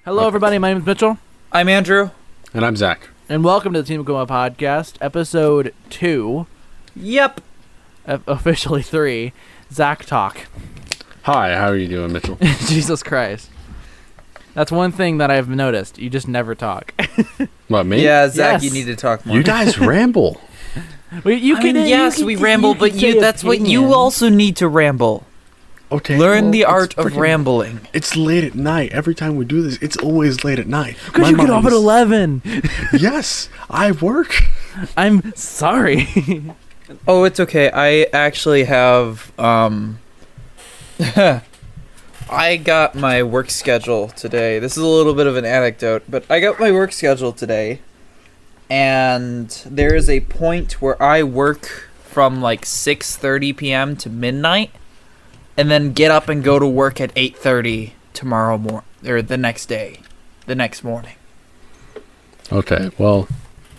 Hello, everybody. My name is Mitchell. I'm Andrew. And I'm Zack. And welcome to the Team Akuma podcast, episode 2. Yep. Officially 3. Zack Talk. Hi, how are you doing, Mitchell? Jesus Christ. That's one thing that I've noticed. You just never talk. What, me? Yeah, Zack, Yes. you need to talk more. You guys ramble. Well, you can, yes, you we can- ramble, you but can say that's what you opinion. also need to ramble. Okay. Learn well, the it's art of freaking- rambling. It's late at night. Every time we do this, it's always late at night. Because you get off at 11. Yes, I work. I'm sorry. Oh, it's okay. I actually have, I got my work schedule today. This is a little bit of an anecdote, but I got my work schedule today, and there is a point where I work from like 6:30 p.m. to midnight, and then get up and go to work at 8:30 tomorrow morning, or the next day, the next morning. Okay, well,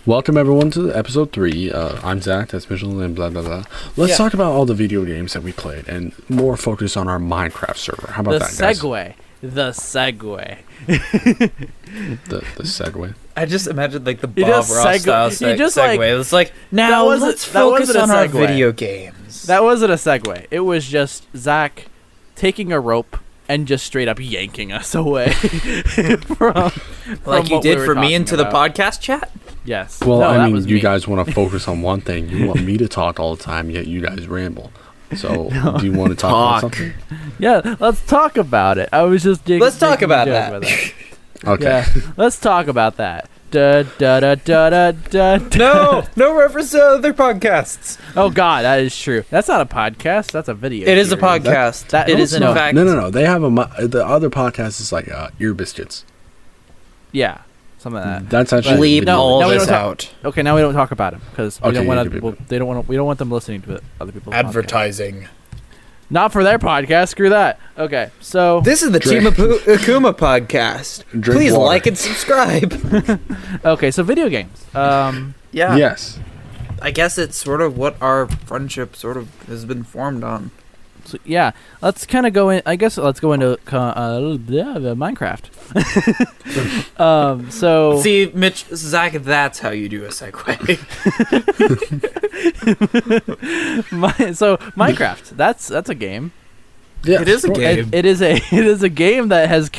welcome everyone to episode 3. I'm Zack, that's Mitchell, and blah, blah, blah. Let's talk about all the video games that we played, and more focus on our Minecraft server. How about The that, guys? The segue. The segue. I just imagined like the You Bob just Ross style you just, like- segue. It's like, now wasn't- let's that wasn't focus a on our segue. video games. That wasn't a segue. It was just Zack taking a rope and just straight up yanking us away from Like you what did we were for me talking into the about. podcast chat? Yes. Well, No, that I mean, was you me. guys want to focus on one thing. You want me to talk all the time, yet you guys ramble. So, do you want to talk about something? Yeah, let's talk about it. I was just Let's talk making a about joke that. Okay. Yeah, let's talk about that. Da, da, da, da, da, da, da. No reference to other podcasts. Oh God, that is true. That's not a podcast. That's a video. It is a series. podcast. That- It no, is it's in not. fact. No. They have the other podcast is like Ear Biscuits. Yeah, something like that. That's actually Bleep a video. all No, we this don't talk- out. Okay, now we don't talk about it because we Okay, don't want you other can people. beep They don't want. We don't want them listening to other people's podcasts. Advertising. Not for their podcast. Screw that. Okay, so This is the Drink. Team Akuma podcast. Drink Please water. like and subscribe. okay, so video games. Yeah. Yes. I guess it's sort of what our friendship sort of has been formed on. So, yeah, let's kind of go in. I guess let's go into Minecraft. So See, Mitch, Zack, that's how you do a segue. so Minecraft. That's a game. Yeah, It is a sure. game. It is a game that has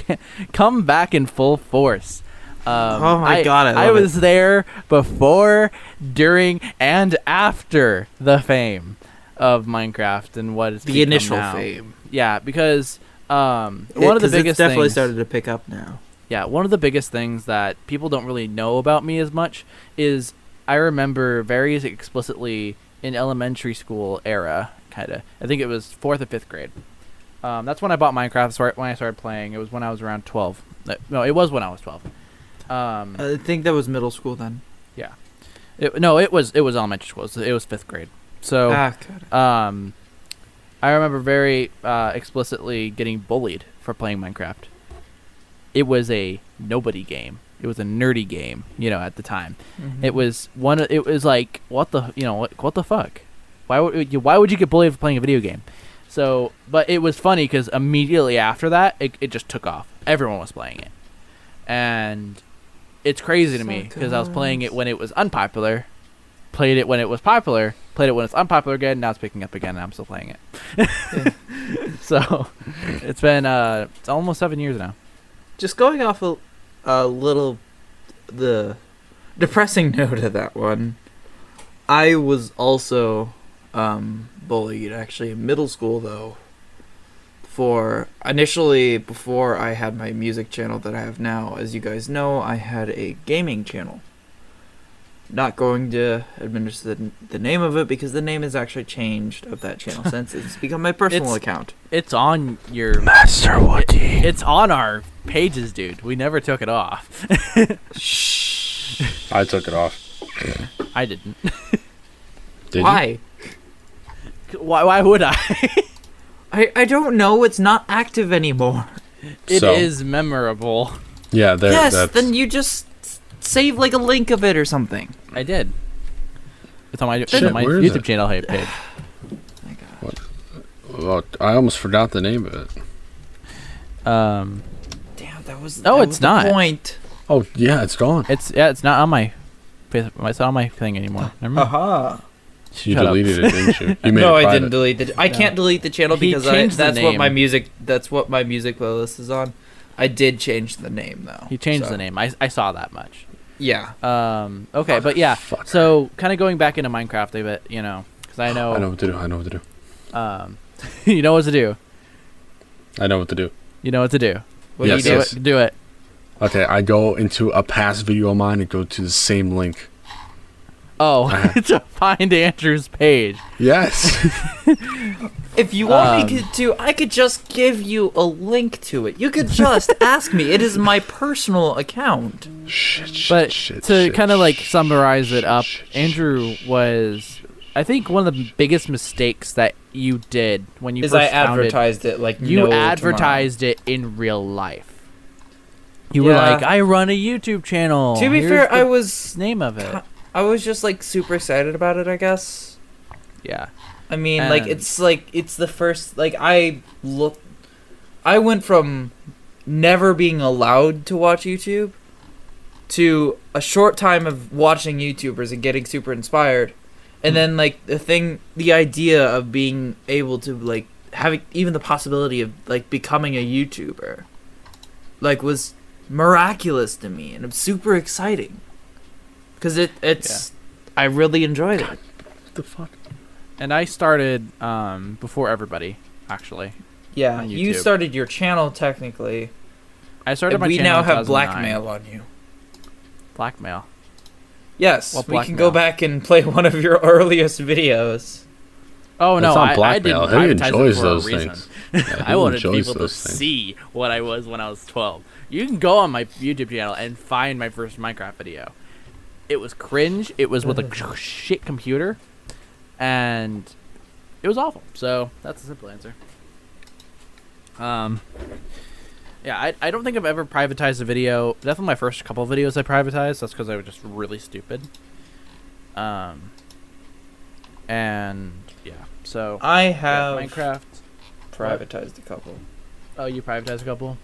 come back in full force. Oh my God, I I love was there before, during, and after the fame of Minecraft and what it's the become initial now. fame. Yeah, because one of the biggest it's definitely things. started to pick up now. Yeah, one of the biggest things that people don't really know about me as much is I remember very explicitly in elementary school era, kind of. I think it was 4th or 5th grade. That's when I bought Minecraft. When I started playing, it was when I was around 12. No, it was when I was 12. I think that was middle school then. Yeah. It was elementary school. It was 5th grade. So, God. I remember very explicitly getting bullied for playing Minecraft. It was a nobody game. It was a nerdy game, at the time. Mhm. It was like, what the fuck? Why would you get bullied for playing a video game? So, but it was funny because immediately after that, it just took off. Everyone was playing it, and it's crazy to me because I was playing it when it was unpopular, played it when it was popular, played it when it's unpopular again. Now it's picking up again, and I'm still playing it. So, it's been it's almost 7 years now. Just going off a little the depressing note of that one, I was also bullied actually in middle school though. Initially before I had my music channel that I have now, as you guys know, I had a gaming channel. Not going to administer the name of it because the name is actually changed of that channel since it's become my personal account. It's on your Master Woody. It's on our pages, dude. We never took it off. Shh. I took it off. I didn't. Did Why? Why would I? I don't know. It's not active anymore. It is So- memorable. you? Yeah, Yes, that's... then you just save like a link of it or something. I did. It's on my, Shit, where is YouTube it? channel page. My God. Well, I almost forgot the name of it. Damn. that was. No, that it's was the not. Point. Oh yeah, it's gone. It's not on my it's not on my thing anymore. Never mind. Aha. You Shut up. deleted it, didn't you? You made No, it I private. didn't delete it. I can't delete the channel He because changed the that's what my name. music. That's what my music playlist is on. I did change the name though. He changed so. the name. I saw that much. Yeah. Okay, but yeah. Fuck. So kind of going back into Minecraft a bit, because I know. I know what to do. I know what to do. You know what to do. I know what to do. You know what to do. What Yes, do you do? yes. Do it. Okay, I go into a past video of mine and go to the same link. Oh, to find Andrew's page. Yes. If you want me to, I could just give you a link to it. You could just ask me. It is my personal account. But to kind of like summarize it up, Andrew was, I think, one of the biggest mistakes that you did when you Is first I founded. advertised it like You no advertised it in real life. You were Yeah. like, I run a YouTube channel. tomorrow. To be Here's fair, the I was name of it. I was just like super excited about it, I guess. Yeah. I mean, And- it's the first I went from never being allowed to watch YouTube to a short time of watching YouTubers and getting super inspired. And then like the idea of being able to like having even the possibility of like becoming a YouTuber like was miraculous to me, and it's super exciting. Cuz it's I really enjoyed it. What the fuck? And I started before everybody, actually. Yeah, On you YouTube. started your channel technically. I started And my we channel now in have 2009. blackmail on you. Blackmail. Yes, What we can go blackmail? back and play one of your earliest videos. Oh no, That's not I blackmail. didn't Who privatize enjoys it for those a reason. things? Yeah, I who wanted enjoys people to those things? see what I was when I was 12. You can go on my YouTube channel and find my first Minecraft video. It was cringe. It was with a shit computer, and it was awful. So that's a simple answer. Yeah, I don't think I've ever privatized a video. Definitely my first couple of videos I privatized. That's because I was just really stupid. And yeah, so I yeah, have Minecraft. privatized a couple. Oh, you privatized a couple.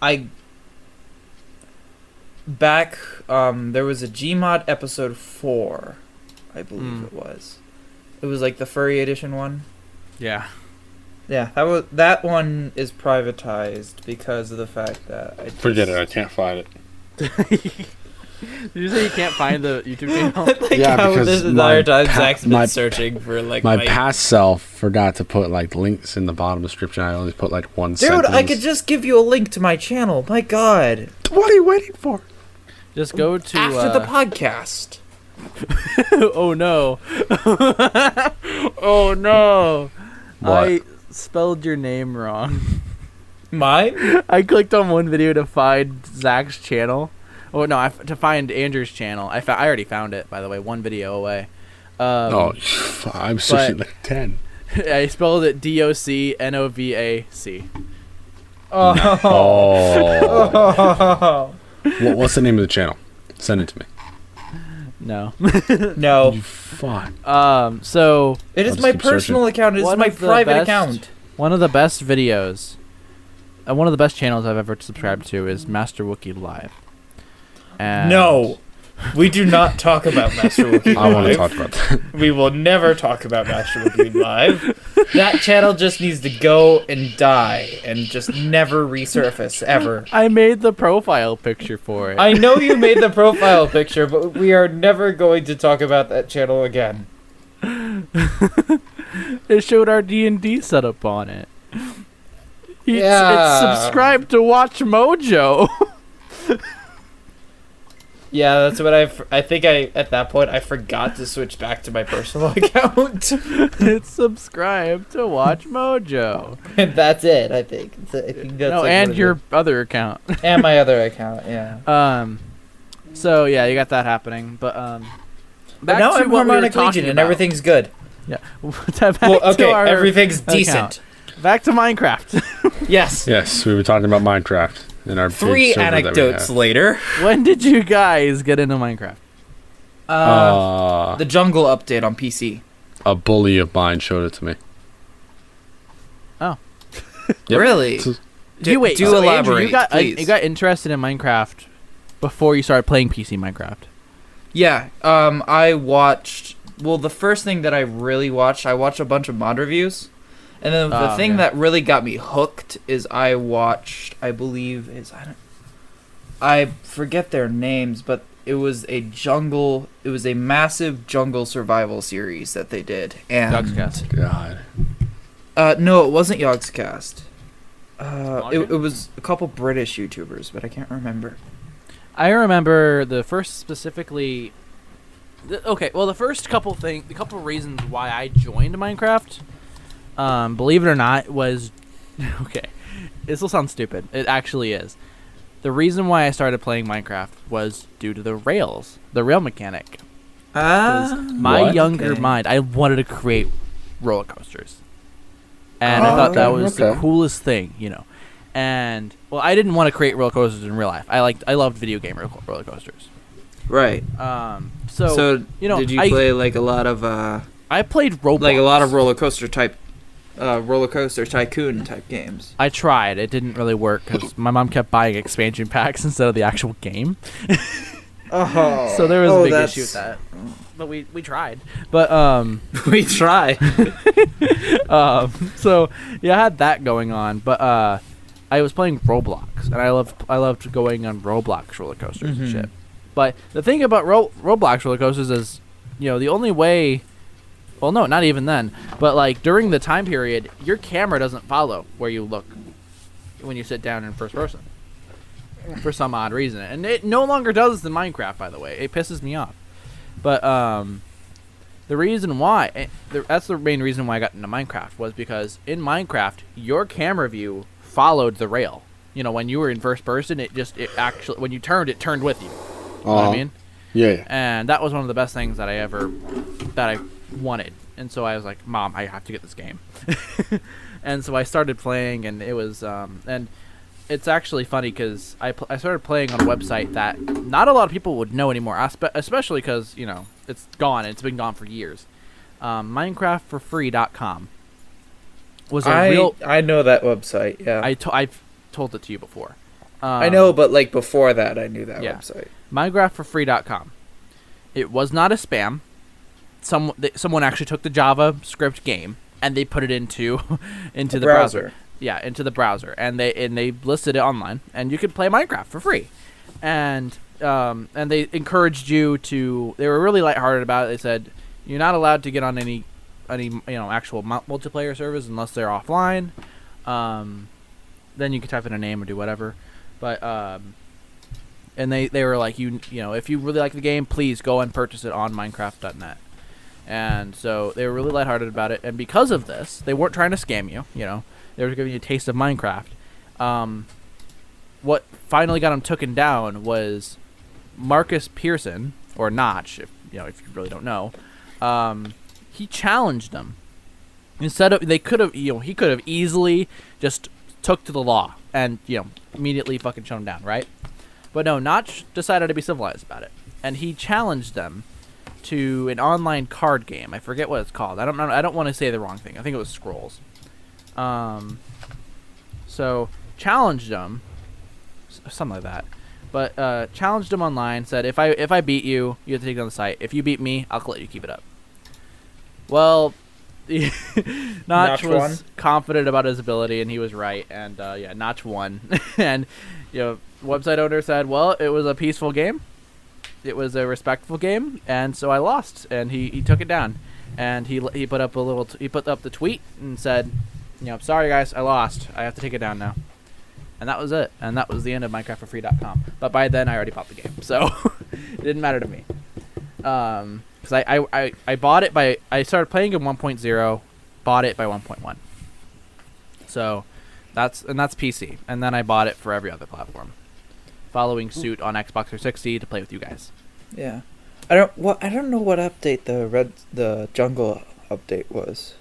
I back there was a Gmod episode 4, I believe it was. It was like the furry edition one. Yeah. Yeah, that one is privatized because of the fact that I Forget it. I can't find it. Did you say you can't find the YouTube channel? Like Yeah, how because this my entire time pa- Zach's been my- searching for like My past self forgot to put like links in the bottom description. I only put like one Dude, sentence. I could just give you a link to my channel. My God. What are you waiting for? Just go to After the podcast. oh no. Oh no. What? I spelled your name wrong. Mine? I clicked on one video to find Zach's channel. Oh no, to find Andrew's channel. I already found it, by the way, one video away. Oh, I'm searching but- like 10. I spelled it DOCNOVAC. Oh. Oh. What's the name of the channel? Send it to me. No. No. You fuck. So It I'll is just my keep personal searching. account. It is One my of the private best- account. one of the best videos, one of the best channels I've ever subscribed to is Master Wookie Live. And No. We do not talk about Master Wookie I want to Live. talk about that. We will never talk about Master Wookie Live. That channel just needs to go and die and just never resurface, ever. I made the profile picture for it. I know you made the profile picture, but we are never going to talk about that channel again. It showed our D&D setup on it. Yeah. It's subscribed to Watch Mojo. Yeah, that's what I think at that point I forgot to switch back to my personal account. It's subscribed to Watch Mojo. And that's it, I think. I think that's No, like and what it your is. other account. And my other account, yeah. So yeah, you got that happening, but But back now to I'm what we were Harmonic talking Legion and about. everything's good. Yeah. Back Well, to okay, our everything's account. decent. Back to Minecraft. Yes. Yes, we were talking about Minecraft in our big 3 server that we anecdotes have. later. When did you guys get into Minecraft? The jungle update on PC. A bully of mine showed it to me. Oh. Yep. Really? It's- Wait. Do So Andrew, elaborate, please. you got interested in Minecraft before you started playing PC Minecraft. Yeah. I watched. Well, the first thing that I really watched, I watched a bunch of mod reviews, and then the thing that really got me hooked is I watched. I believe I forget their names, but it was a massive jungle survival series that they did. And Yogscast. God. no, it wasn't Yogscast. It was a couple British YouTubers, but I can't remember. I remember the first specifically. The first couple reasons why I joined Minecraft, believe it or not, was okay. This will sound stupid. It actually is. The reason why I started playing Minecraft was due to the rail mechanic. My younger mind, I wanted to create roller coasters, and I thought that was the coolest thing, And I didn't want to create roller coasters in real life. I loved video game roller coasters. Right. So did you play like a lot of I played Roblox. Like a lot of roller coaster tycoon type games? I tried. It didn't really work because my mom kept buying expansion packs instead of the actual game. So there was a big issue with that. But we tried. But we tried. So yeah, I had that going on. But I was playing Roblox, and I loved going on Roblox roller coasters and shit. But the thing about Roblox roller coasters is, the only way. Well, no, not even then. But like during the time period, your camera doesn't follow where you look when you sit down in first person for some odd reason, and it no longer does in Minecraft. By the way, it pisses me off. But the reason why that's the main reason why I got into Minecraft was because in Minecraft your camera view followed the rail. When you were in first person, it actually when you turned, it turned with you. You know what I mean? Yeah. And that was one of the best things that I wanted. And so I was like, Mom, I have to get this game. And so I started playing, and it was and it's actually funny because I started playing on a website that not a lot of people would know anymore, especially because it's gone. It's been gone for years. Minecraftforfree.com was I know that website. Yeah, I've told it to you before. I know, but like before that, I knew that website. Minecraftforfree.com. It was not a spam. Someone actually took the JavaScript game and they put it into the browser. Yeah, into the browser, and they listed it online, and you could play Minecraft for free. And they encouraged you to. They were really lighthearted about it. They said you're not allowed to get on any actual multiplayer servers unless they're offline. Then you can type in a name or do whatever. But and they were like, if you really like the game, please go and purchase it on Minecraft.net. And so they were really lighthearted about it. And because of this, they weren't trying to scam you. They were giving you a taste of Minecraft. What finally got them taken down was Marcus Pearson, or Notch, if you really don't know. He challenged them. Instead of he could have easily just took to the law and immediately fucking shut him down, right? But no, Notch decided to be civilized about it, and he challenged them to an online card game. I forget what it's called. I don't want to say the wrong thing. I think it was Scrolls. So challenged them, something like that. But challenged them online. Said if I beat you, you have to take it on the site. If you beat me, I'll let you keep it up. Well, Notch was confident about his ability, and he was right. And Notch won. And website owner said, well, it was a peaceful game. It was a respectful game, and so I lost. And he took it down, and he put up he put up the tweet and said, sorry guys, I lost. I have to take it down now. And that was it. And that was the end of MinecraftForFree.com. But by then I already bought the game, so it didn't matter to me. Because I bought it I started playing in 1.0, bought it by 1.1. So that's PC, and then I bought it for every other platform, following suit on Xbox 360 to play with you guys. Yeah, I don't know what update the jungle update was.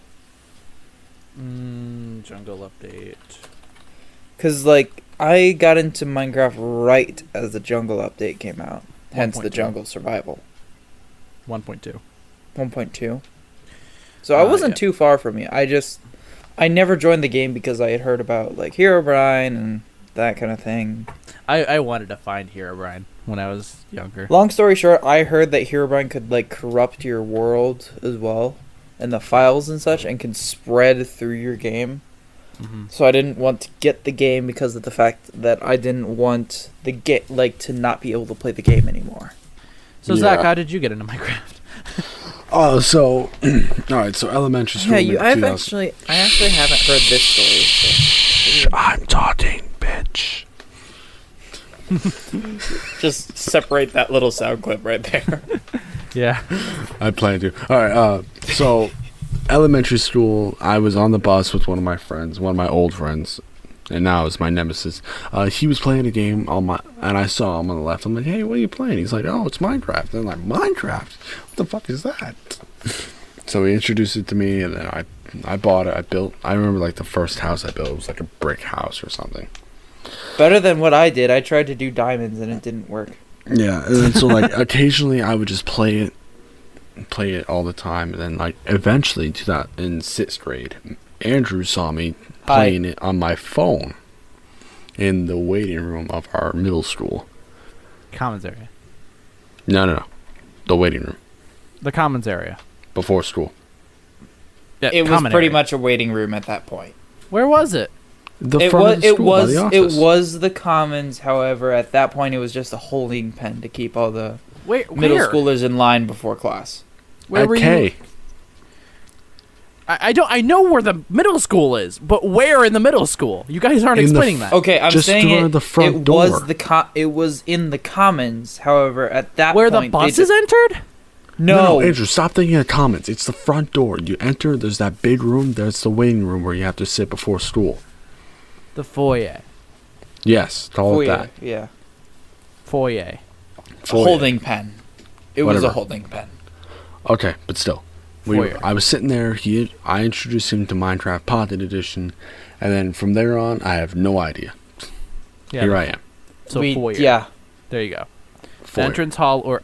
Jungle update. Cause I got into Minecraft right as the jungle update came out, hence the jungle survival. 1.2. So I wasn't too far from you. I never joined the game because I had heard about like Herobrine and that kind of thing. I wanted to find Herobrine when I was younger. Long story short, I heard that Herobrine could like corrupt your world as well, and the files and such, and can spread through your game. Mm-hmm. So I didn't want to get the game because of the fact that I didn't want the to not be able to play the game anymore. So Zach, how did you get into Minecraft? Oh, so all right. So elementary school. Yeah, I actually haven't heard this story. So. I'm talking, bitch. Just separate that little sound clip right there. Yeah, I plan to. All right. So elementary school, I was on the bus with one of my friends, one of my old friends, and now it's my nemesis. He was playing a game and I saw him on the left. I'm like, hey, what are you playing? He's like, oh, it's Minecraft. And I'm like, Minecraft? What the fuck is that? So he introduced it to me, and then I bought it. I remember like the first house I built was like a brick house or something. Better than what I did. I tried to do diamonds and it didn't work. Yeah, and then so like occasionally I would just play it all the time, and then like eventually in 6th grade, Andrew saw me playing it on my phone in the waiting room of our middle school. commons area. No, the waiting room The commons area. before school. Yeah, It was common pretty area. much a waiting room at that point. Where was it? The front of the school by the office. It was the commons. However, at that point, it was just a holding pen to keep all the middle Where? schoolers in line before class. Where at were K. you? I know where the middle school is, but where in the middle school? You guys aren't In the explaining that. Okay, I'm Just saying through the front it door. was it was in the commons. However, at that Where point, the buses entered? No, Andrew, stop thinking of comments. It's the front door. You enter, there's that big room. There's the waiting room where you have to sit before school. The foyer. Yes, call it that. Yeah, Foyer. Foyer. holding pen. It was a Whatever. holding pen. Okay, but still. Foyer. I was sitting there. I introduced him to Minecraft Pocket Edition, and then from there on, I have no idea. Yeah. Here I am. So foyer. Yeah. There you go. Foyer. Entrance hall or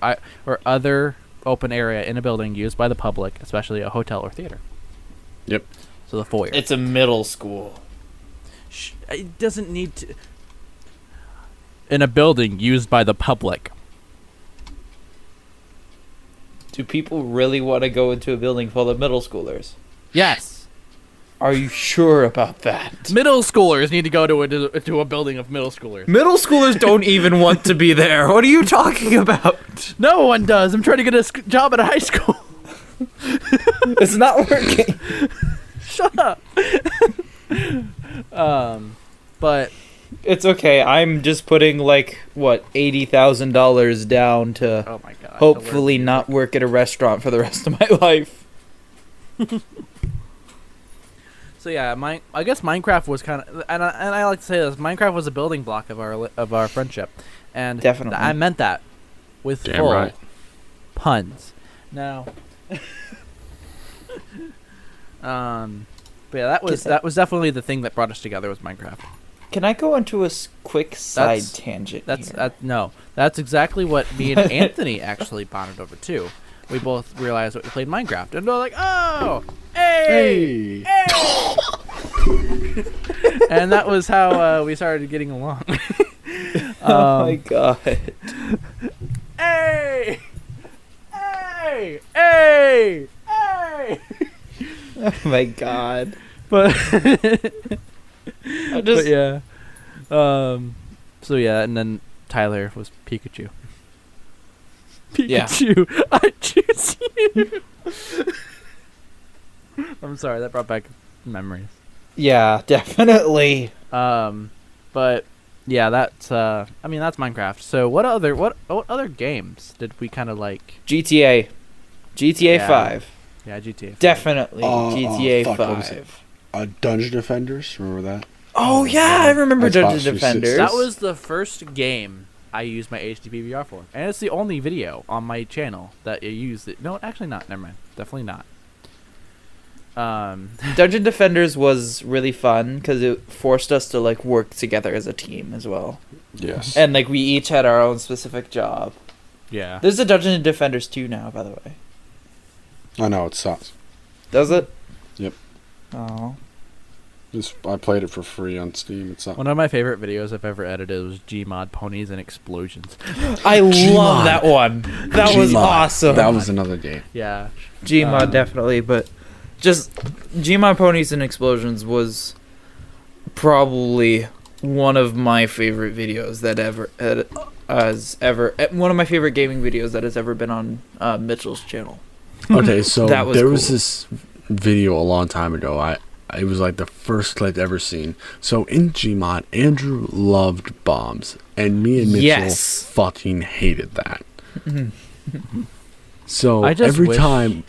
other open area in a building used by the public, especially a hotel or theater. Yep. So the foyer. It's a middle school. It doesn't need to. In a building used by the public. Do people really want to go into a building full of middle schoolers? Yes. Are you sure about that? Middle schoolers need to go to a building of middle schoolers. Middle schoolers don't even want to be there. What are you talking about? No one does. I'm trying to get a job at a high school. It's not working. Shut up. But It's okay. I'm just putting like what $80,000 down to oh my god. hopefully not work at a restaurant for the rest of my life. So yeah, I guess Minecraft was kind of, and I like to say this, Minecraft was a building block of our friendship, and Definitely. I meant that with Damn full right. puns. Now, but yeah, that was definitely the thing that brought us together was Minecraft. Can I go into a quick side That's- tangent That's here? no, that's exactly what me and Anthony actually bonded over too. We both realized that we played Minecraft, and they're like, "Oh, hey!" And that was how we started getting along. Oh my god. Hey! Hey! Hey! Hey! Oh my god. But, I just but yeah. So yeah, and then Tyler was Pikachu. Yeah. Pikachu, I choose you. I'm sorry, that brought back memories. Yeah, definitely. But yeah, that's that's Minecraft. So what other games did we kind of like? GTA. GTA Yeah. 5. Yeah, GTA. Definitely GTA fuck, what was 5. Dungeon Defenders, remember that? Oh yeah, I remember Xbox Dungeon 360. Defenders. That was the first game I used my HDP VR for, and it's the only video on my channel that I used it. No, actually not. Never mind. Definitely not. Dungeon Defenders was really fun because it forced us to like work together as a team as well, Yes. and like we each had our own specific job. Yeah. There's a Dungeon Defenders 2 now, by the way. I know, it sucks. Does it? Yep. Oh. I played it for free on Steam. It's not. One of my favorite videos I've ever edited was Gmod Ponies and Explosions. I love that one. That was Gmod. awesome. That was another game. Yeah. Gmod definitely, but just Gmod Ponies and Explosions was probably one of my favorite videos that one of my favorite gaming videos that has ever been on Mitchell's channel. Okay, so That was there was cool. this video a long time ago. It was like the first clip ever seen. So in Gmod, Andrew loved bombs, and me and Mitchell Yes. fucking hated that. So I just every wish- time,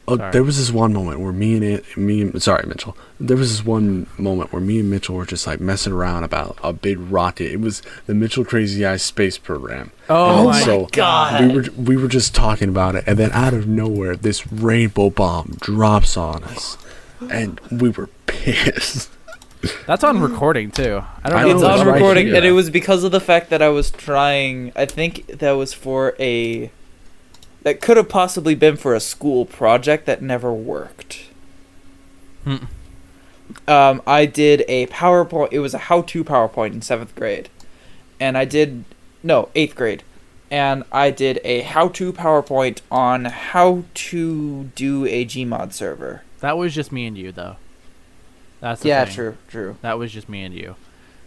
Sorry. there was this one moment where sorry, Mitchell. There was this one moment where me and Mitchell were just like messing around about a big rocket. It was the Mitchell Crazy Eyes space program. Oh And my so God. we were just talking about it, and then out of nowhere, this rainbow bomb drops on us, and we were pissed. That's on recording too. I don't I know. know, It's if it's on right recording, here. and it was because of the fact that I was trying. I think that was for a. That could have possibly been for a school project that never worked. Hmm. I did a PowerPoint. It was a how-to PowerPoint in 7th grade, and 8th grade, and I did a how-to PowerPoint on how to do a Gmod server. That was just me and you, though. That's the thing. True. That was just me and you.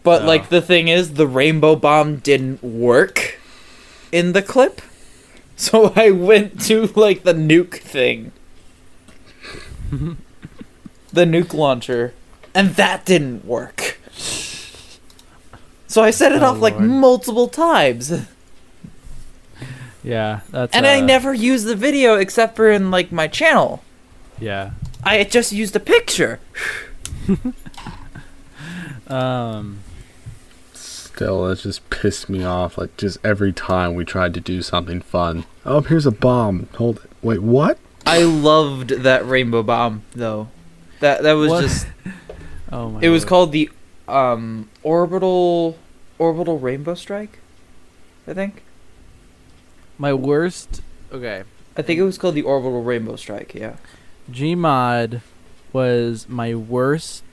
But So- like the thing is, the rainbow bomb didn't work in the clip, so I went to like the nuke thing, the nuke launcher, and that didn't work. So I set it Oh, off like Lord. multiple times, Yeah, that's. and I never used the video except for in like my channel. Yeah. I just used a picture. Still, it just pissed me off. Like, just every time we tried to do something fun. Oh, here's a bomb. Hold it. Wait, what? I loved that rainbow bomb though. That was What? just. Oh my. It was Lord. called the orbital rainbow strike, I think. My worst. Okay. I think it was called the orbital rainbow strike. Yeah. Gmod was my worst.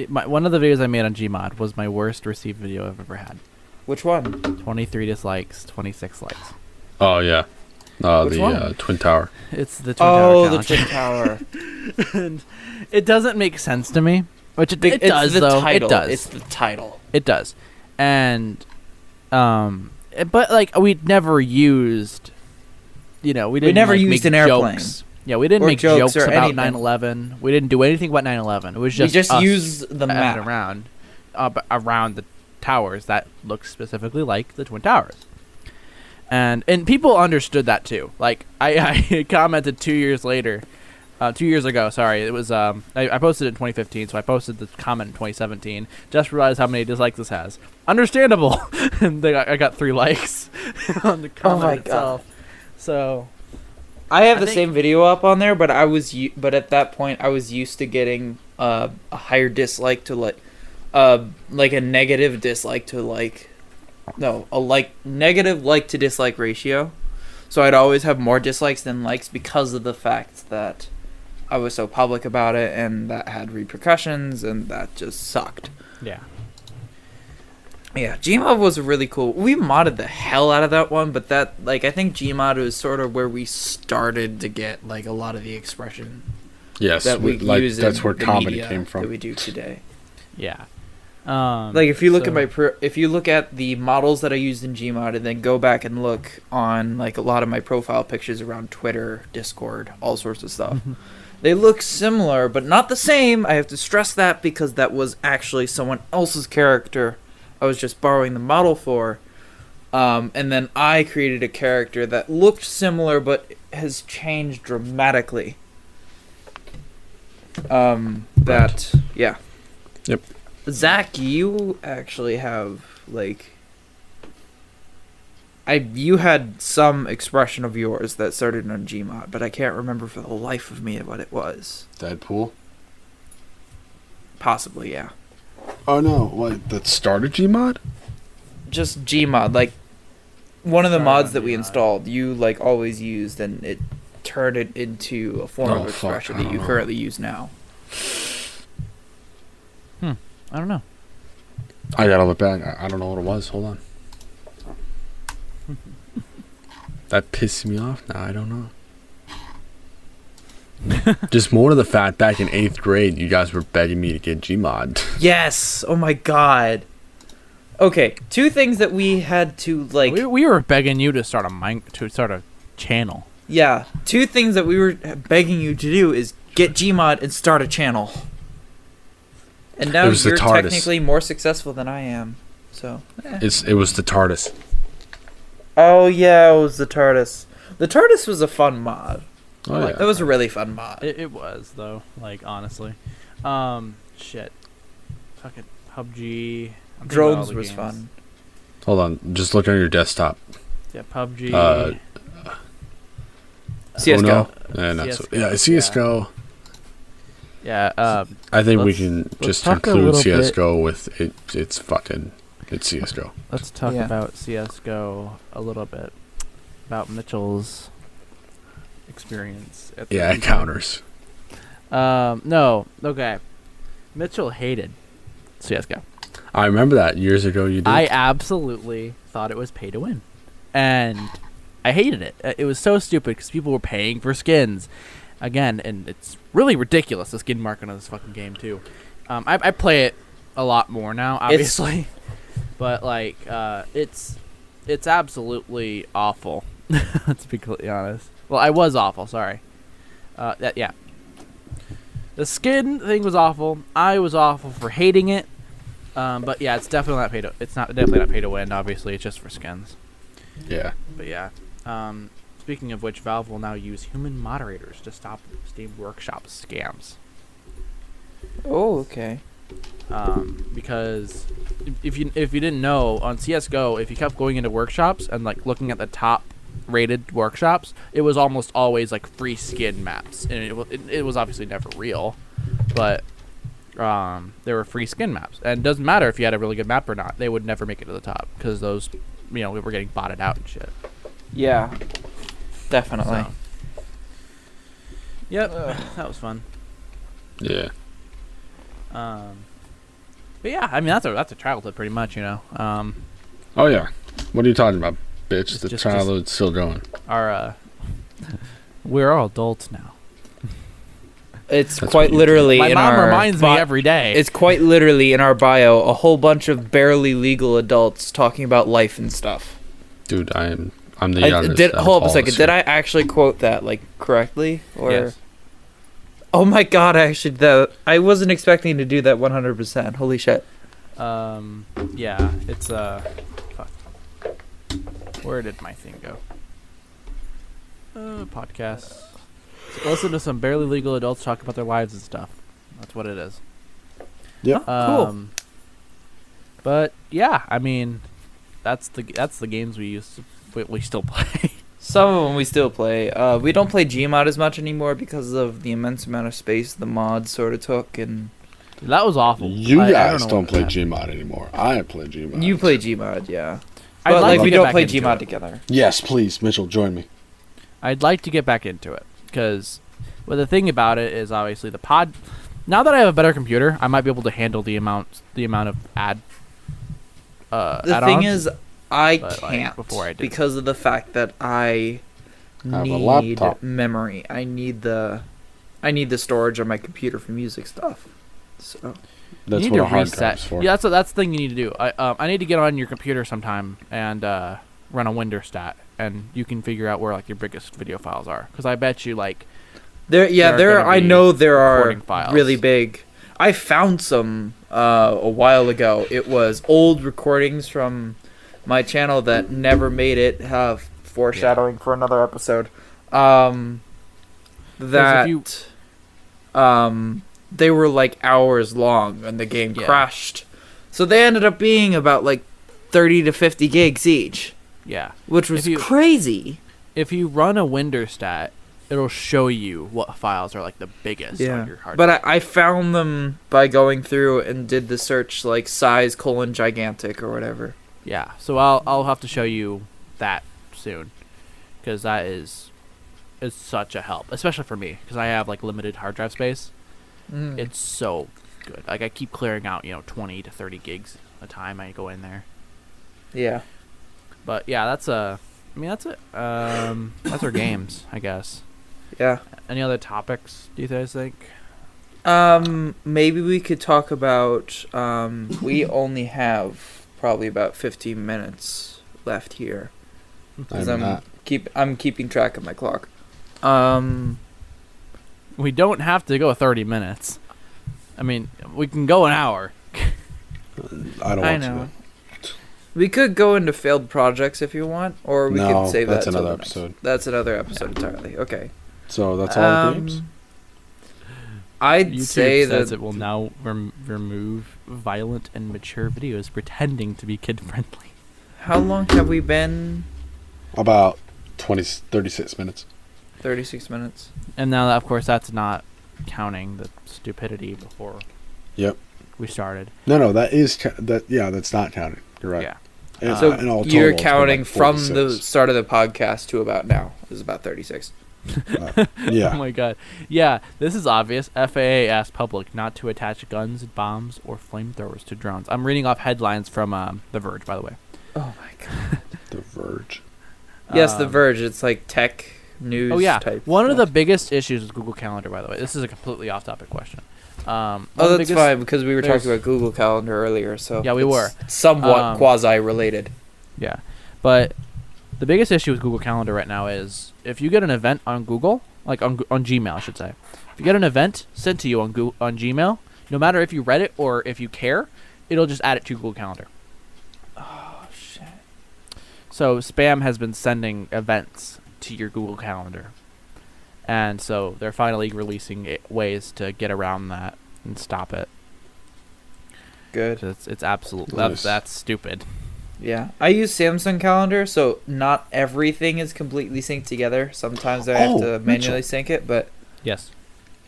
One of the videos I made on Gmod was my worst received video I've ever had. Which one? 23 dislikes, 26 likes. Oh, yeah. Which one? The Twin Tower. It's the Twin Tower The challenge. Twin Tower. And it doesn't make sense to me, which it It's does the though. title. It does. It's the title. It does. And but like we'd never used, we didn't never like, used make an airplane. jokes. Yeah, we didn't Or make jokes jokes or about anything. 9/11. We didn't do anything about 9/11. It was We just just us used the map. around around the towers that look specifically like the Twin Towers. And people understood that too. Like I commented 2 years later, 2 years ago. Sorry, it was I posted it in 2015, so I posted the comment in 2017. Just realized how many dislikes this has. Understandable. And I got 3 likes on the comment my itself. So I have I the think- same video up on there, but but at that point I was used to getting a higher dislike to like a negative dislike to like. No, a negative like to dislike ratio. So I'd always have more dislikes than likes because of the fact that I was so public about it and that had repercussions and that just sucked. yeah. Yeah, Gmod was really cool. We modded the hell out of that one, but that I think Gmod was sort of where we started to get like a lot of the expression Yes, that we use that's in where the comedy media came from. that we do today. Yeah. Like if you look so- if you look at the models that I used in Gmod and then go back and look on like a lot of my profile pictures around Twitter, Discord, all sorts of stuff. They look similar but not the same. I have to stress that because that was actually someone else's character I was just borrowing the model for. And then I created a character that looked similar but has changed dramatically. Yeah. Yep. Zach, you actually have you had some expression of yours that started on Gmod, but I can't remember for the life of me what it was. Deadpool. Possibly, yeah. Oh no! What, that started Gmod? Just Gmod, like one of the Started mods on that we Gmod. installed, you always used, and it turned it into a form Oh, of fuck, expression I that don't you know. currently use now. I don't know. I gotta look back. I don't know what it was. Hold on. That pissed me off. Now I don't know. Just more to the fact, back in 8th grade, you guys were begging me to get Gmod. Yes. Oh my god. Okay, 2 things that we had to like. We were begging you to start a channel. Yeah, 2 things that we were begging you to do is get Gmod and start a channel. And now you're technically more successful than I am. So. It was the TARDIS. Oh yeah, it was the TARDIS. The TARDIS was a fun mod. Oh, yeah. That was a really fun mod. It was though, like honestly. Shit. Fucking PUBG. Drones was fun. Hold on, just look on your desktop. Yeah, PUBG. CS:GO. CS:GO. Yeah. I think we can just talk a include little CS:GO with it. It's CS:GO. Let's talk about CS:GO a little bit. About Mitchell's experience. It counters. No. Okay. Mitchell hated CS:GO. I remember that years ago. You did. I absolutely thought it was pay to win, and I hated it. It was so stupid because people were paying for skins, again, and it's really ridiculous. The skin market on this fucking game too. I play it a lot more now, obviously, but like it's absolutely awful. Let's be completely honest. Well, I was awful. Sorry. The skin thing was awful. I was awful for hating it. But yeah, it's definitely not pay to. It's definitely not pay to win. Obviously, it's just for skins. Yeah. But yeah. Speaking of which, Valve will now use human moderators to stop Steam Workshop scams. Oh, okay. Because if you didn't know, on CS:GO, if you kept going into workshops and like looking at the top rated workshops, it was almost always like free skin maps, and it was obviously never real, but there were free skin maps, and it doesn't matter if you had a really good map or not, they would never make it to the top because those, we were getting botted out and shit. Yeah, definitely. So. Yep, that was fun. Yeah. But yeah, I mean that's a childhood pretty much, Oh yeah. What are you talking about, bitch? The childhood's still going. We're all adults now. That's quite literally my in mom our reminds me every day. It's quite literally in our bio, a whole bunch of barely legal adults talking about life and stuff. Dude, I'm the youngest. Hold up a second. Did I actually quote that like correctly? Or yes. Oh my god, I wasn't expecting to do that 100%. Holy shit. Yeah, it's fuck. Where did my thing go? Podcast. So listen to some barely legal adults talk about their lives and stuff. That's what it is. Yep. Cool. But yeah, I mean, that's the games we still play. Some of them we still play. We don't play Gmod as much anymore because of the immense amount of space the mod sort of took, and that was awful. You guys don't play Gmod anymore. I play Gmod. You play Gmod, yeah. But like we don't play Gmod together. Yes, please, Mitchell, join me. I'd like to get back into it because, well, the thing about it is obviously the pod. Now that I have a better computer, I might be able to handle the amount of ad. The thing is, I can't before I did. Because of the fact that I need memory. I need the storage on my computer for music stuff. So that's what a hard drive's for. Yeah, that's the thing you need to do. I need to get on your computer sometime and run a Winderstat, and you can figure out where like your biggest video files are. Because I bet you like I know there are files. Really big. I found some a while ago. It was old recordings from my channel that never made it. Have foreshadowing for another episode. They were like hours long and the game crashed. So they ended up being about like 30 to 50 gigs each. Yeah. Which was crazy. If you run a Winderstat, it'll show you what files are like the biggest on your hard drive. But I found them by going through and did the search like size : gigantic or whatever. Yeah. So I'll have to show you that soon, because that is such a help, especially for me because I have like limited hard drive space. It's so good. Like I keep clearing out 20 to 30 gigs a time I go in there. Yeah. But yeah, that's it. That's our games, I guess. Yeah. Any other topics? Do you guys think? Maybe we could talk about. We only have probably about 15 minutes left here. Because I'm keeping track of my clock. We don't have to go 30 minutes. I mean, we can go an hour. I don't want to. We could go into failed projects if you want, or we could save that. That's another episode. That's another episode entirely. Okay. So that's all the games. I'd YouTube say says that it will now remove violent and mature videos pretending to be kid friendly. How long have we been? About 36 minutes. 36 minutes. And now, of course, that's not counting the stupidity before. Yep. We started. No, that is that. Yeah, that's not counting. You're right. Yeah. So in all you're total, counting like from 46. the start of the podcast to about now is about 36. Yeah. Oh my god. Yeah, this is obvious. FAA asked public not to attach guns, bombs, or flamethrowers to drones. I'm reading off headlines from The Verge, by the way. Oh my god. The Verge. Yes, The Verge. It's like tech news. Oh yeah. Type One of stuff. the biggest issues with Google Calendar, by the way. This is a completely off-topic question. That's fine because we were talking about Google Calendar earlier, so yeah, we were somewhat quasi-related. Yeah, but the biggest issue with Google Calendar right now is if you get an event on Google, like on Gmail, I should say, if you get an event sent to you on Gmail, no matter if you read it or if you care, it'll just add it to Google Calendar. Oh shit! So spam has been sending events to your Google Calendar. And so they're finally releasing ways to get around that and stop it. Good. It's absolutely Nice. that's stupid. Yeah, I use Samsung Calendar, so not everything is completely synced together. Sometimes I have to manually Mitchell. sync it, but Yes.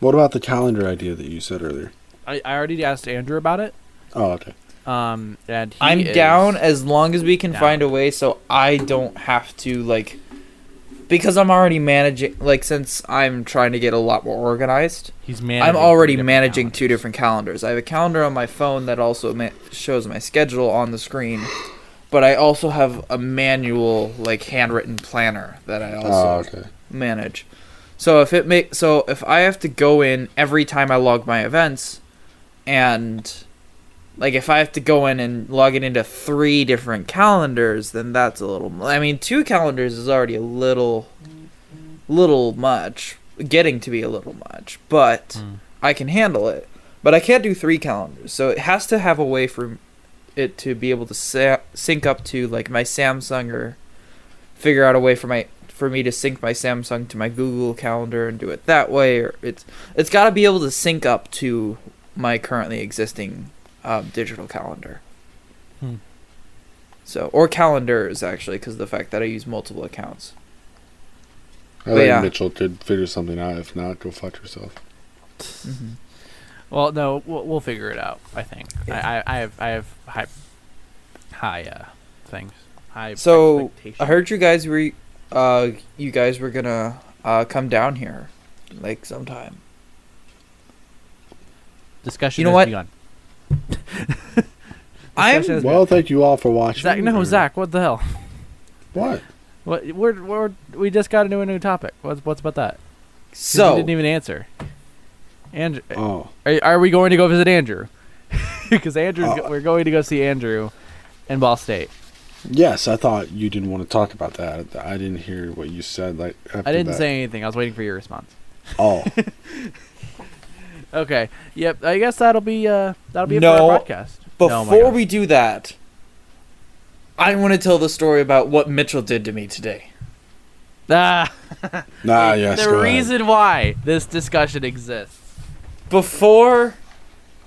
What about the calendar idea that you said earlier? I already asked Andrew about it. Oh, okay. And he I'm is down as long as we can down. find a way so I don't have to because I'm already managing, since I'm trying to get a lot more organized. He's managing. I'm already 3 different managing calendars. 2 different calendars. I have a calendar on my phone that also shows my schedule on the screen, but I also have a manual, handwritten planner that I also manage. So if I have to go in every time I log my events, and if I have to go in and log it into 3 different calendars, then that's a little. 2 calendars is already a little much, getting to be a little much, but I can handle it. But I can't do 3 calendars, so it has to have a way for it to be able to sync up to my Samsung, or figure out a way for me to sync my Samsung to my Google Calendar and do it that way, or it's got to be able to sync up to my currently existing digital calendar. So, or calendars actually, because of the fact that I use multiple accounts. I think Mitchell could figure something out. If not, go fuck yourself. Mm-hmm. Well, no, we'll figure it out. I think. Yeah. I have high things. High. So expectations. I heard you guys were gonna come down here, sometime. Discussion. You know has what? begun. Well, thank you all for watching. Zach, no, Zach, what the hell? What? What? We just got into a new topic. What's about that? 'Cause So you didn't even answer. Andrew, Oh. are we going to go visit Andrew? Because we're going to go see Andrew in Ball State. Yes, I thought you didn't want to talk about that. I didn't hear what you said. I didn't say anything. I was waiting for your response. Oh. Okay. Yep. I guess that'll be it for our broadcast. before we do that, I want to tell the story about what Mitchell did to me today. Yes. The reason why this discussion exists. Before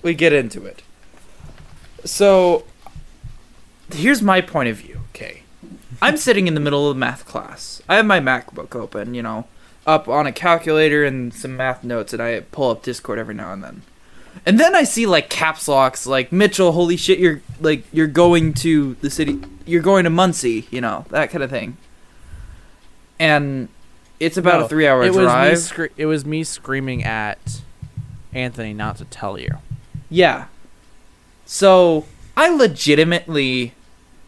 we get into it, so here's my point of view. Okay, I'm sitting in the middle of math class. I have my MacBook open, up on a calculator and some math notes, and I pull up Discord every now and then. And then I see caps locks, Mitchell, holy shit, you're going to the city, you're going to Muncie, that kind of thing. And it's about a 3-hour drive. It was me screaming at Anthony not to tell you. Yeah. So I legitimately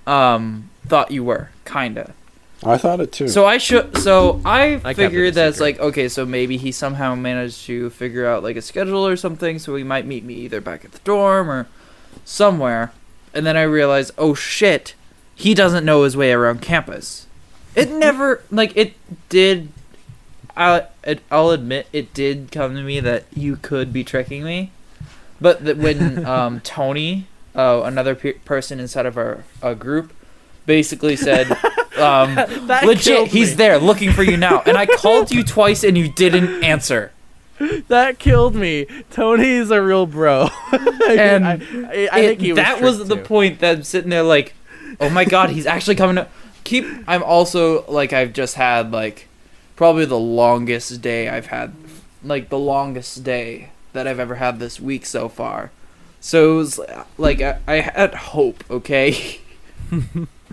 thought you were kinda. I thought it too. So I kept it figured a that's secret. like, okay, so maybe he somehow managed to figure out like a schedule or something, so he might meet me either back at the dorm or somewhere. And then I realized, oh shit, he doesn't know his way around campus. It never, like, it did, I'll admit, it did come to me that you could be tricking me. But that when Tony, another person inside of our group, basically said, That legit, killed he's me. there looking for you now. And I called you twice and you didn't answer. That killed me. Tony's a real bro. And I think he was that was tricked the too. point that I'm sitting there like, oh my god, he's actually coming to I'm also like, I've just had like probably the longest day I've had, like the longest day that I've ever had this week so far. So it was like I had hope, okay?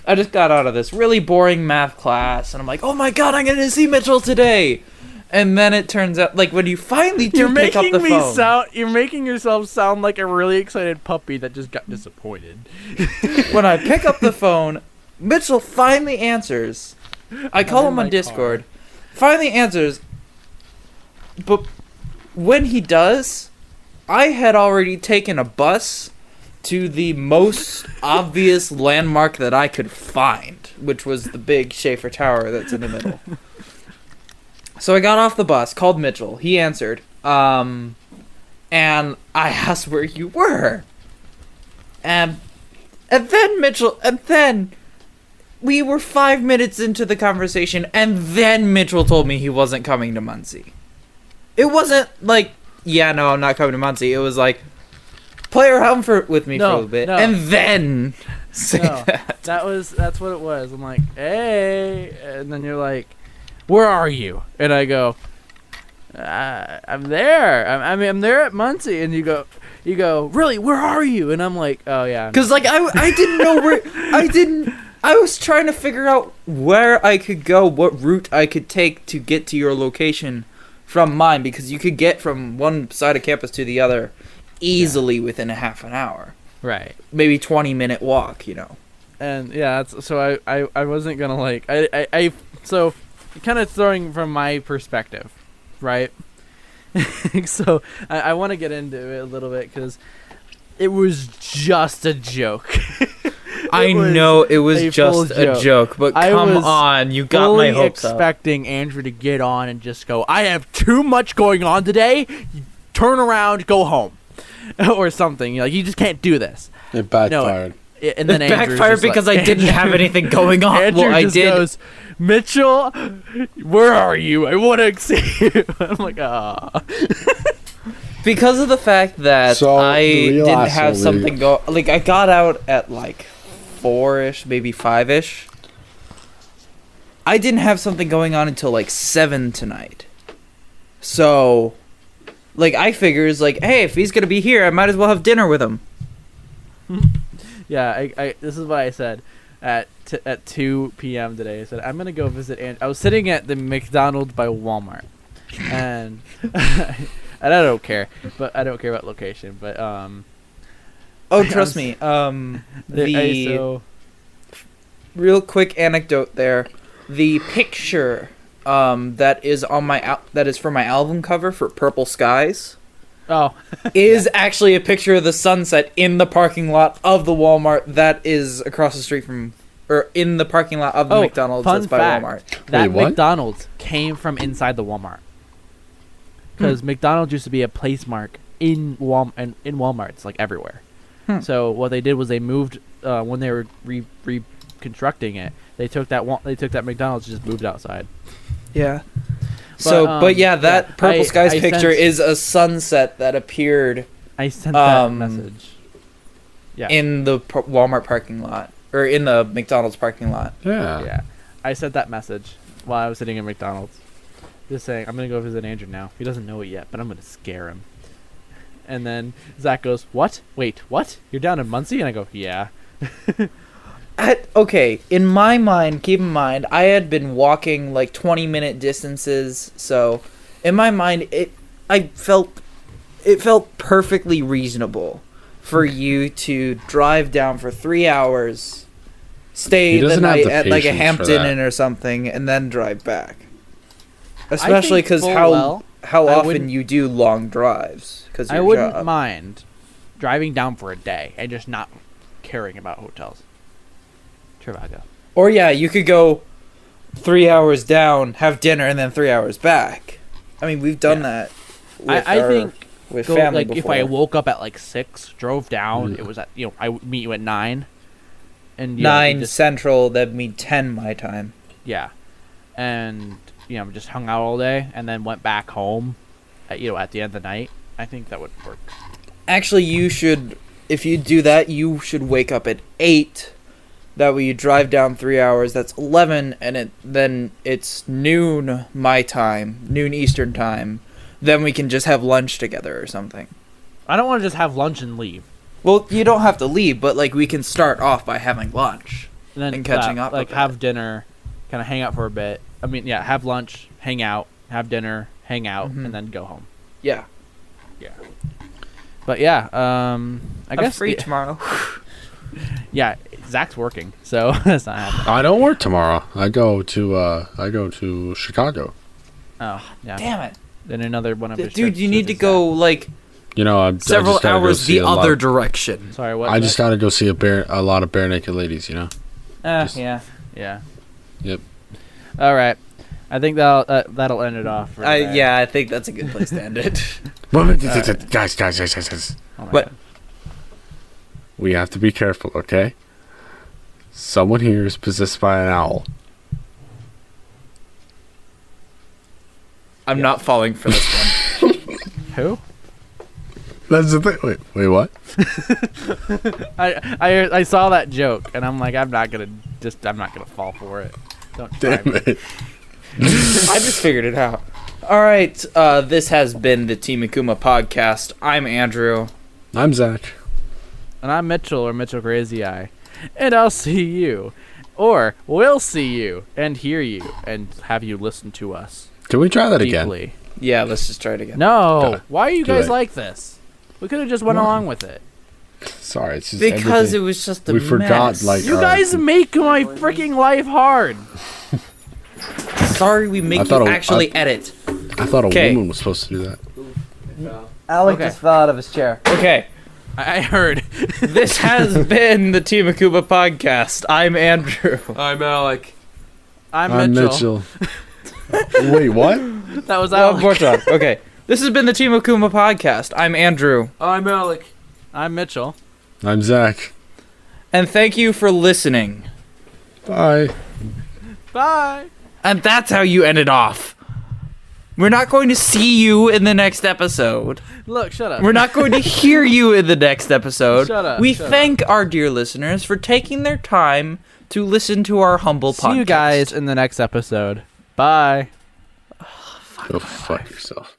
I just got out of this really boring math class and I'm like, oh my god, I'm gonna see Mitchell today. And then it turns out, like, when you finally do You're pick up making the me phone, sound. You're making yourself sound like a really excited puppy that just got disappointed. when I pick up the phone, Mitchell finally answers. I call in him my on Discord. Finally answers. But when he does, I had already taken a bus to the most obvious landmark that I could find, which was the big Schaefer Tower that's in the middle. So I got off the bus, called Mitchell. He answered. And I asked where you were. And then we were 5 minutes into the conversation, and then Mitchell told me he wasn't coming to Muncie. It wasn't like, yeah, no, I'm not coming to Muncie. It was like, play around with me for a little bit, no. and then say No, that. that's what it was. I'm like, hey, and then you're like, where are you? And I go, I'm there. I'm there at Muncie. And you go, really? Where are you? And I'm like, oh yeah. Because like I didn't know where I was trying to figure out where I could go, what route I could take to get to your location from mine, because you could get from one side of campus to the other easily within a half an hour. Right. Maybe 20-minute walk, you know. And yeah, so I wasn't gonna like I so kind of throwing from my perspective, right? So I want to get into it a little bit because it was just a joke. I know it was a just full a joke, but I come was on, you got my fully hopes up. expecting Andrew to get on and just go, I have too much going on today. Turn around, go home, or something. You're like, you just can't do this. It backfired. And then It Andrew's backfired just like- because I didn't have anything going on. Andrew Well, I just did. goes, Mitchell, where are you? I want to see you. I'm like, ah. Because of the fact that So, I the real didn't asshole have is- something go. Like, I got out at like 4-ish, maybe 5-ish. I didn't have something going on until like 7 tonight. So, like, I figures like, hey, if he's gonna be here, I might as well have dinner with him. Yeah, I this is what I said at 2 p.m. today. I said, I'm going to go visit Andrew. I was sitting at the McDonald's by Walmart. And and I don't care. But I don't care about location. But Oh, trust me. The so real quick anecdote there. The picture that is on my that is for my album cover for Purple Skies oh is actually a picture of the sunset in the parking lot of the Walmart that is across the street from, or in the parking lot of the McDonald's fun that's by fact. Walmart. That Wait, what? McDonald's came from inside the Walmart. Because McDonald's used to be a place mark in Walmarts, like everywhere. So what they did was they moved when they were reconstructing it. They took that McDonald's and just moved outside. Yeah. But yeah, that Purple Skies I picture sent- is a sunset that appeared I sent that Um, message. Yeah. in the Walmart parking lot, or in the McDonald's parking lot. Yeah. Yeah. I sent that message while I was sitting in McDonald's. Just saying, I'm going to go visit Andrew now. He doesn't know it yet, but I'm going to scare him. And then Zach goes, what? Wait, what? You're down in Muncie? And I go, yeah. Okay, in my mind, keep in mind, I had been walking like 20-minute distances, so in my mind, I felt it felt perfectly reasonable for you to drive down for 3 hours, stay the night at like a Hampton Inn or something, and then drive back. Especially because how often you do long drives. Cause I wouldn't mind driving down for a day and just not caring about hotels. Trivago. Or yeah, you could go 3 hours down, have dinner, and then 3 hours back. I mean, we've done that. I think with family like before. if I woke up at like 6, drove down, it was at I would meet you at 9, and 9 Central, that'd mean 10 my time. Yeah, and just hung out all day and then went back home, at the end of the night. I think that would work. Actually, you should. If you do that, you should wake up at 8. That way you drive down 3 hours. That's 11, and then it's noon my time, noon Eastern time. Then we can just have lunch together or something. I don't want to just have lunch and leave. Well, you don't have to leave, but like we can start off by having lunch And then catching up. Like have dinner, kind of hang out for a bit. I mean, yeah, have lunch, hang out, have dinner, hang out, and then go home. Yeah. Yeah. But yeah, I guess free tomorrow. Yeah, Zach's working, so that's not happening. I don't work tomorrow. I go to Chicago. Oh, yeah. Damn it. Then another one of his Dude, trips you need to is go like several hours the other direction. Sorry, what? I just gotta go see a lot of bare naked ladies. Yeah. Yep. All right. I think that'll end it off. I think that's a good place to end it. Guys. Oh my What? God. We have to be careful, okay? Someone here is possessed by an owl. I'm not falling for this one. Who? That's the thing. Wait, what? I saw that joke and I'm like, I'm not gonna fall for it. Don't try Damn me. it. I just figured it out. All right, this has been the Team Akuma podcast. I'm Andrew. I'm Zach. And I'm Mitchell or Mitchell Crazy Eye, and I'll see you, or we'll see you and hear you and have you listen to us. Can we try that deeply. again? Yeah, let's just try it again. No, why are you Do guys it. like this? We could have just went along with it. Sorry, it's just Because everything. it was just a We mess. forgot, like, You guys make my freaking life hard. Sorry we make I thought you it- actually edit. I thought a 'Kay. woman was supposed to do that. Alec Okay. just fell out of his chair. Okay, I heard. this has been the Team Akuma podcast. I'm Andrew. I'm Alec. I'm Mitchell. Wait, what? That was One Alex. more time. Okay, this has been the Team Akuma podcast. I'm Andrew. I'm Alec. I'm Mitchell. I'm Zach. And thank you for listening. Bye. Bye. And that's how you end it off. We're not going to see you in the next episode. Look, shut up. We're not going to hear you in the next episode. Shut up, We shut thank our dear listeners for taking their time to listen to our humble podcast. See you guys in the next episode. Bye. Go fuck yourself.